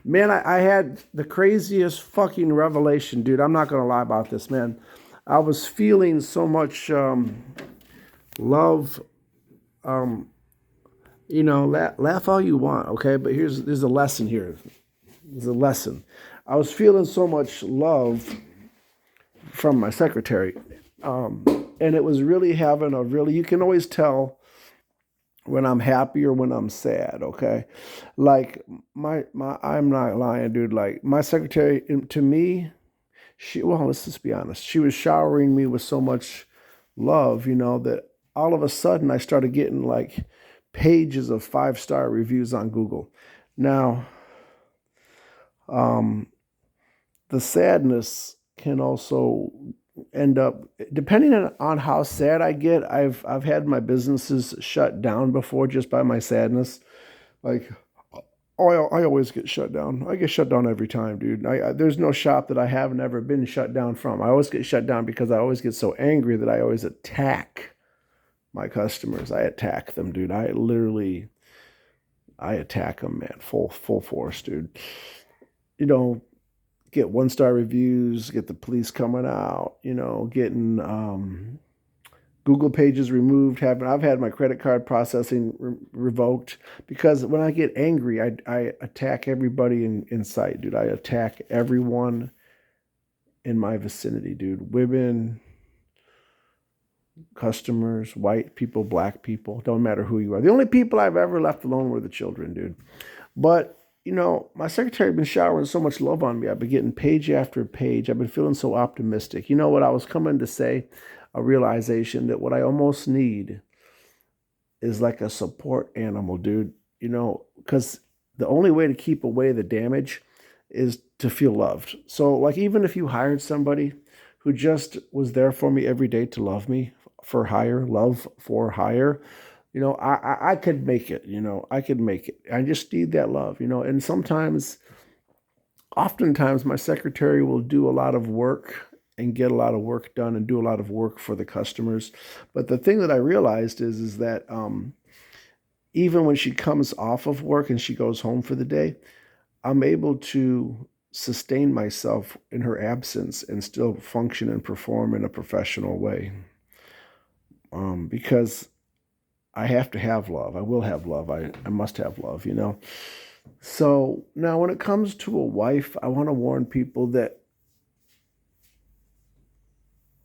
Man, I had the craziest fucking revelation, dude. I'm not gonna lie about this, man. I was feeling so much love. Um, laugh all you want, okay? But there's a lesson here. There's a lesson. I was feeling so much love from my secretary, um, and it was really having a really. You can always tell when I'm happy or when I'm sad, okay? Like my I'm not lying, dude. Like my secretary to me, let's just be honest. She was showering me with so much love, that all of a sudden I started getting like pages of 5-star reviews on Google. Now, um the sadness can also end up depending on how sad I get. I've had my businesses shut down before just by my sadness. Like, oh, I always get shut down. I get shut down every time, dude. There's no shop that I haven't ever been shut down from. I always get shut down because I always get so angry that I always attack my customers. I attack them, dude. I attack them, man, full force, dude. You know, get 1-star reviews, get the police coming out, getting Google pages removed. I've had my credit card processing revoked because when I get angry, I attack everybody in sight, dude. I attack everyone in my vicinity, dude. Women, customers, white people, black people, don't matter who you are. The only people I've ever left alone were the children, dude. But my secretary had been showering so much love on me. I've been getting page after page. I've been feeling so optimistic. You know what I was coming to say? A realization that what I almost need is like a support animal, dude. Because the only way to keep away the damage is to feel loved. So, like, even if you hired somebody who just was there for me every day to love me for hire, love for hire, I could make it. I could make it. I just need that love. And oftentimes, my secretary will do a lot of work and get a lot of work done and do a lot of work for the customers. But the thing that I realized is that even when she comes off of work and she goes home for the day, I'm able to sustain myself in her absence and still function and perform in a professional way. Because I have to have love. I will have love. I must have love. So now when it comes to a wife, I want to warn people that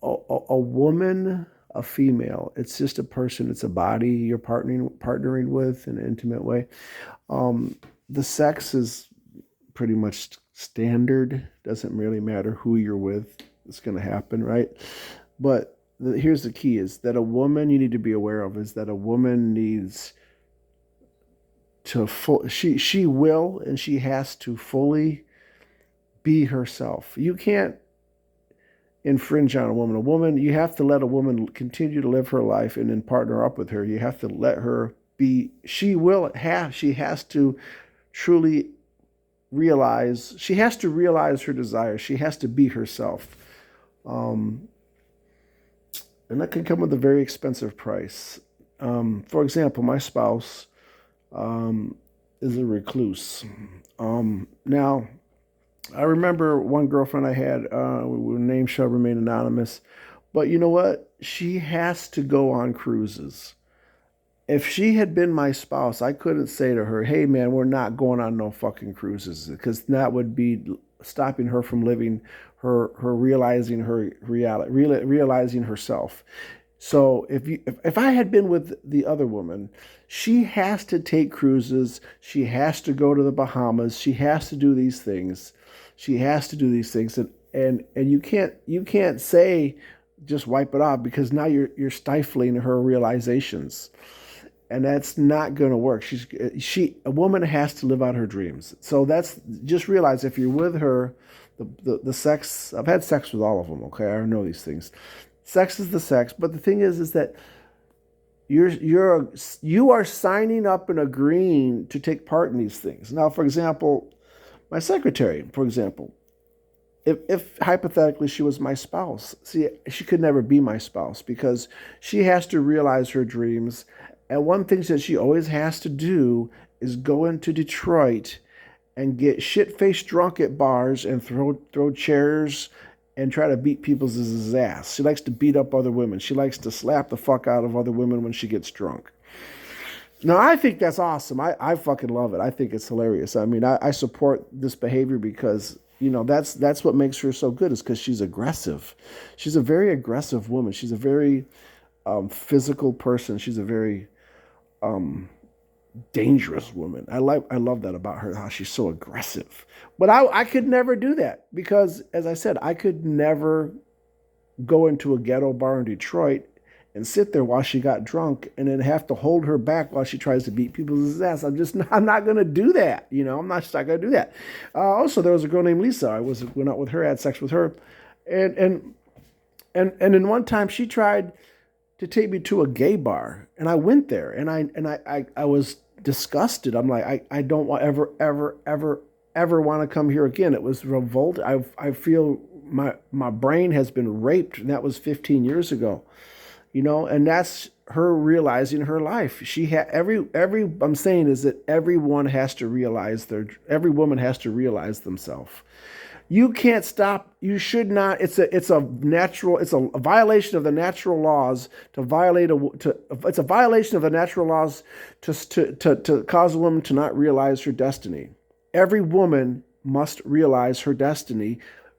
a woman, a female, it's just a person, it's a body you're partnering with in an intimate way. The sex is pretty much standard. Doesn't really matter who you're with. It's going to happen, right? But here's the key is that a woman you need to be aware of is that a woman needs to she will and she has to fully be herself. You can't infringe on a woman. You have to let a woman continue to live her life and then partner up with her. You have to let her be, she has to truly she has to realize her desires. She has to be herself. And that can come with a very expensive price. For example, my spouse is a recluse. Now, I remember one girlfriend I had, name shall remain anonymous, but you know what? She has to go on cruises. If she had been my spouse, I couldn't say to her, hey man, we're not going on no fucking cruises, because that would be stopping her from living her realizing her reality, realizing herself. So if I had been with the other woman, she has to take cruises, she has to go to the Bahamas, she has to do these things. She has to do these things, and you can't say just wipe it off, because now you're stifling her realizations, and that's not going to work. A woman has to live out her dreams. So that's, just realize if you're with her, the sex. I've had sex with all of them. Okay, I know these things. Sex is the sex, but the thing is that you are signing up and agreeing to take part in these things. Now, for example, my secretary, for example, if hypothetically she was my spouse, see, she could never be my spouse because she has to realize her dreams. And one thing that she always has to do is go into Detroit and get shit-faced drunk at bars and throw chairs and try to beat people's ass. She likes to beat up other women. She likes to slap the fuck out of other women when she gets drunk. No, I think that's awesome. I fucking love it. I think it's hilarious. I mean, I support this behavior because that's what makes her so good is because she's aggressive. She's a very aggressive woman. She's a very physical person. She's a very dangerous woman. I love that about her, how she's so aggressive. But I could never do that because, as I said, I could never go into a ghetto bar in Detroit and sit there while she got drunk and then have to hold her back while she tries to beat people's ass. I'm not going to do that. I'm not going to do that. Also, there was a girl named Lisa. Went out with her, had sex with her. And then one time she tried to take me to a gay bar and I went there and I was disgusted. I'm like, I don't want ever want to come here again. It was revolt. I feel my brain has been raped, and that was 15 years ago. And that's her realizing her life. She had I'm saying is that every woman has to realize themselves. You can't stop. You should not. It's a violation of the natural laws it's a violation of the natural laws to cause a woman to not realize her destiny. Every woman must realize her destiny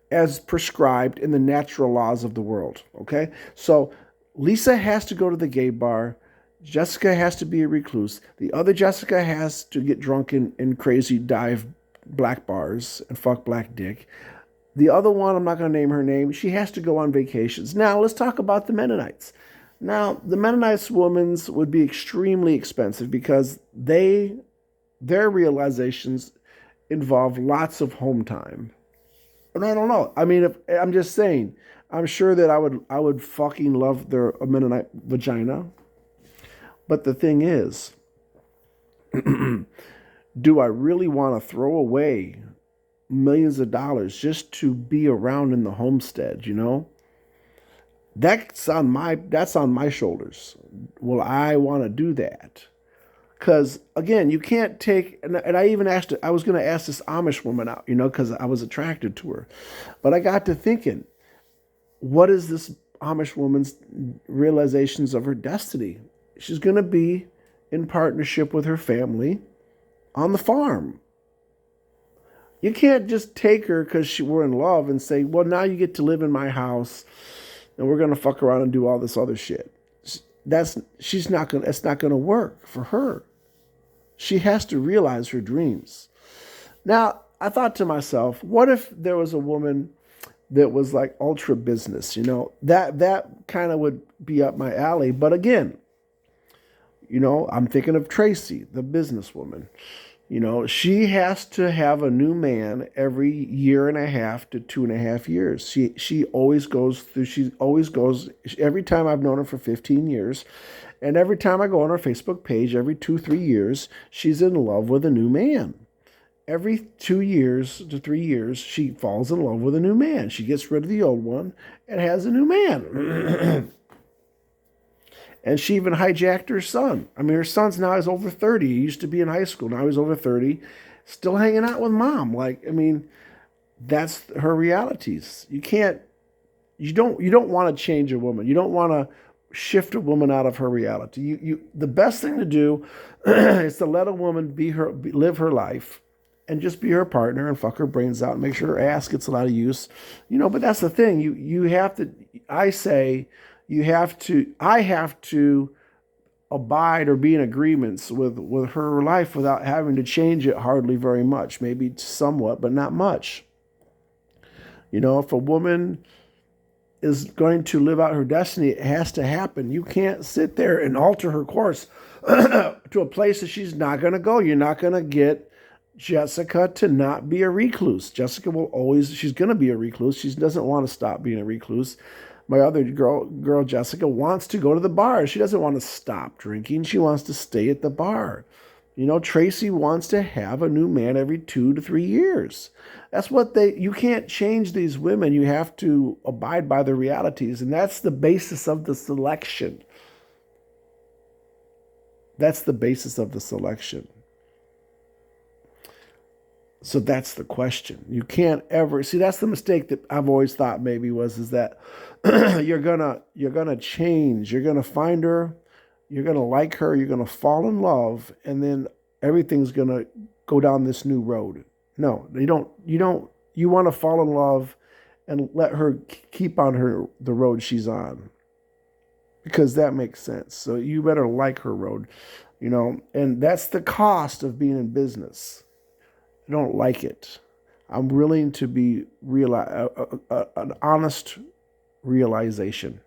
as prescribed in the natural laws of the world. Okay? So Lisa has to go to the gay bar. Jessica has to be a recluse. The other Jessica has to get drunk in crazy dive black bars and fuck black dick. The other one, I'm not going to name her name, she has to go on vacations. Now, let's talk about the Mennonites. Now, the Mennonites women's would be extremely expensive because their realizations involve lots of home time. And I don't know. I mean, I'm just saying, I'm sure that I would fucking love their Mennonite vagina. But the thing is, do I really want to throw away millions of dollars just to be around in the homestead, That's on my shoulders. Will I want to do that? Because again, you can't take, and I even I was going to ask this Amish woman out, because I was attracted to her. But I got to thinking, what is this Amish woman's realizations of her destiny? She's going to be in partnership with her family on the farm. You can't just take her because we're in love and say, well, now you get to live in my house and we're going to fuck around and do all this other shit. It's not going to work for her. She has to realize her dreams. Now, I thought to myself, what if there was a woman that was like ultra business, that kind of would be up my alley. But again, I'm thinking of Tracy, the businesswoman. She has to have a new man every year and a half to 2.5 years. She always goes, every time I've known her for 15 years. And every time I go on her Facebook page, every 2-3 years, she's in love with a new man. Every 2 years to 3 years, she falls in love with a new man. She gets rid of the old one and has a new man. And she even hijacked her son. I mean, her son's now is over 30. He used to be in high school. Now he's over 30, still hanging out with mom. That's her realities. You don't want to change a woman. You don't want to shift a woman out of her reality. The best thing to do is to let a woman live her life and just be her partner and fuck her brains out and make sure her ass gets a lot of use. But that's the thing. You have to, I have to abide or be in agreements with her life without having to change it hardly very much, maybe somewhat, but not much. If a woman is going to live out her destiny, it has to happen. You can't sit there and alter her course to a place that she's not going to go. You're not going to get Jessica to not be a recluse. Jessica she's going to be a recluse. She doesn't want to stop being a recluse. My other girl, Jessica, wants to go to the bar. She doesn't want to stop drinking. She wants to stay at the bar. Tracy wants to have a new man every 2 to 3 years. That's what you can't change these women. You have to abide by the realities. And that's the basis of the selection. So that's the question. You can't ever see. That's the mistake that I've always thought maybe was is that you're gonna change. You're gonna find her. You're gonna like her. You're gonna fall in love, and then everything's gonna go down this new road. No, you don't. You don't. You want to fall in love and let her keep on the road she's on because that makes sense. So you better like her road, and that's the cost of being in business. I don't like it. I'm willing to be an honest realization.